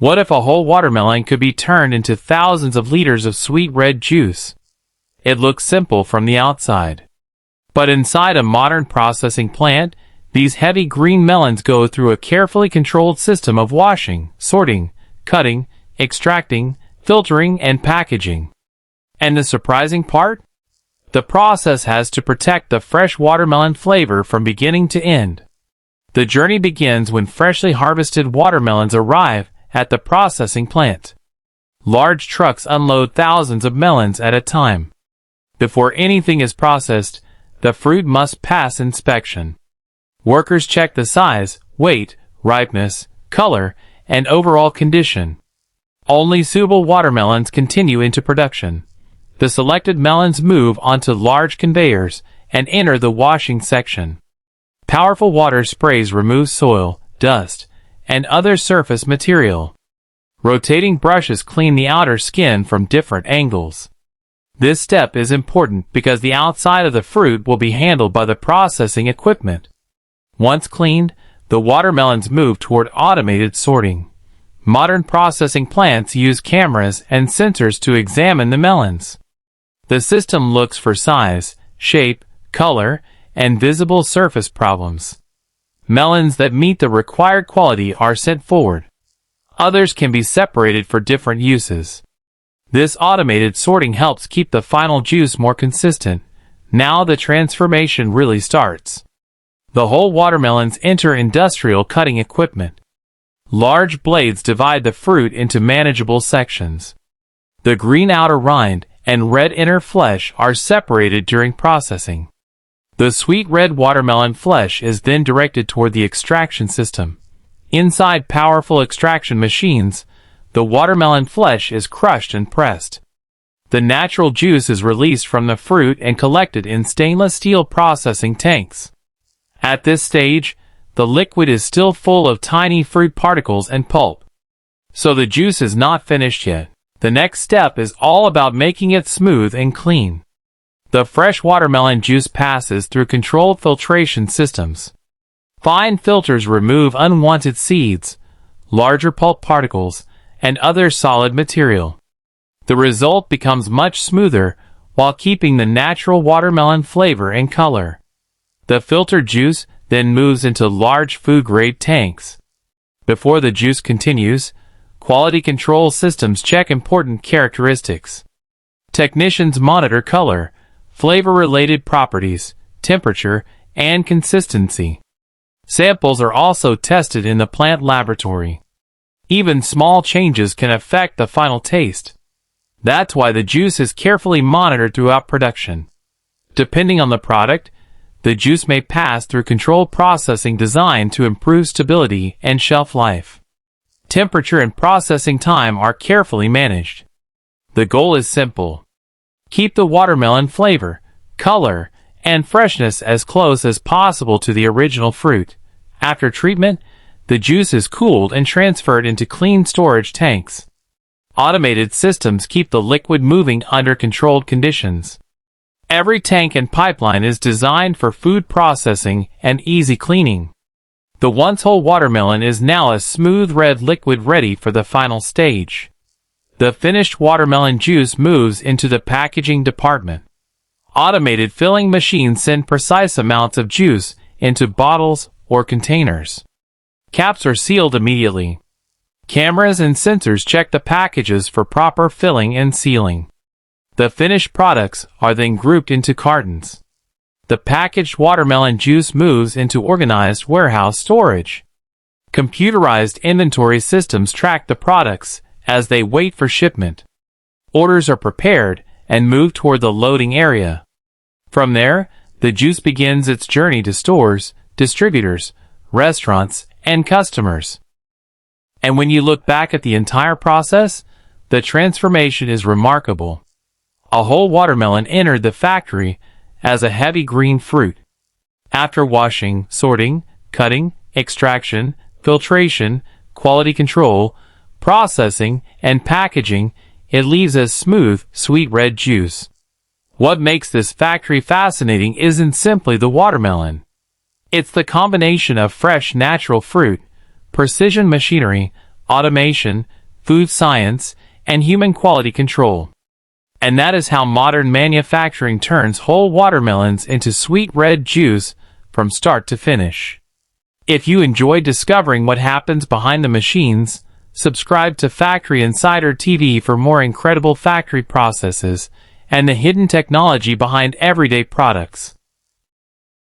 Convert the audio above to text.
What if a whole watermelon could be turned into thousands of liters of sweet red juice? It looks simple from the outside. But inside a modern processing plant, these heavy green melons go through a carefully controlled system of washing, sorting, cutting, extracting, filtering, and packaging. And the surprising part? The process has to protect the fresh watermelon flavor from beginning to end. The journey begins when freshly harvested watermelons arrive at the processing plant. Large trucks unload thousands of melons at a time. Before anything is processed, the fruit must pass inspection. Workers check the size, weight, ripeness, color, and overall condition. Only suitable watermelons continue into production. The selected melons move onto large conveyors and enter the washing section. Powerful water sprays remove soil, dust, and other surface material. Rotating brushes clean the outer skin from different angles. This step is important because the outside of the fruit will be handled by the processing equipment. Once cleaned, the watermelons move toward automated sorting. Modern processing plants use cameras and sensors to examine the melons. The system looks for size, shape, color, and visible surface problems. Melons that meet the required quality are sent forward. Others can be separated for different uses. This automated sorting helps keep the final juice more consistent. Now the transformation really starts. The whole watermelons enter industrial cutting equipment. Large blades divide the fruit into manageable sections. The green outer rind and red inner flesh are separated during processing. The sweet red watermelon flesh is then directed toward the extraction system. Inside powerful extraction machines, the watermelon flesh is crushed and pressed. The natural juice is released from the fruit and collected in stainless steel processing tanks. At this stage, the liquid is still full of tiny fruit particles and pulp. So the juice is not finished yet. The next step is all about making it smooth and clean. The fresh watermelon juice passes through controlled filtration systems. Fine filters remove unwanted seeds, larger pulp particles, and other solid material. The result becomes much smoother while keeping the natural watermelon flavor and color. The filtered juice then moves into large food-grade tanks. Before the juice continues, quality control systems check important characteristics. Technicians monitor color, flavor-related properties, temperature, and consistency. Samples are also tested in the plant laboratory. Even small changes can affect the final taste. That's why the juice is carefully monitored throughout production. Depending on the product, the juice may pass through controlled processing designed to improve stability and shelf life. Temperature and processing time are carefully managed. The goal is simple. Keep the watermelon flavor, color, and freshness as close as possible to the original fruit. After treatment, the juice is cooled and transferred into clean storage tanks. Automated systems keep the liquid moving under controlled conditions. Every tank and pipeline is designed for food processing and easy cleaning. The once whole watermelon is now a smooth red liquid ready for the final stage. The finished watermelon juice moves into the packaging department. Automated filling machines send precise amounts of juice into bottles or containers. Caps are sealed immediately. Cameras and sensors check the packages for proper filling and sealing. The finished products are then grouped into cartons. The packaged watermelon juice moves into organized warehouse storage. Computerized inventory systems track the products as they wait for shipment. Orders are prepared and moved toward the loading area. From there, the juice begins its journey to stores, distributors, restaurants, and customers. And when you look back at the entire process, the transformation is remarkable. A whole watermelon entered the factory as a heavy green fruit. After washing, sorting, cutting, extraction, filtration, quality control, processing, and packaging, it leaves as smooth, sweet red juice. What makes this factory fascinating isn't simply the watermelon. It's the combination of fresh natural fruit, precision machinery, automation, food science, and human quality control. And that is how modern manufacturing turns whole watermelons into sweet red juice from start to finish. If you enjoyed discovering what happens behind the machines, subscribe to Factory Insider TV for more incredible factory processes and the hidden technology behind everyday products.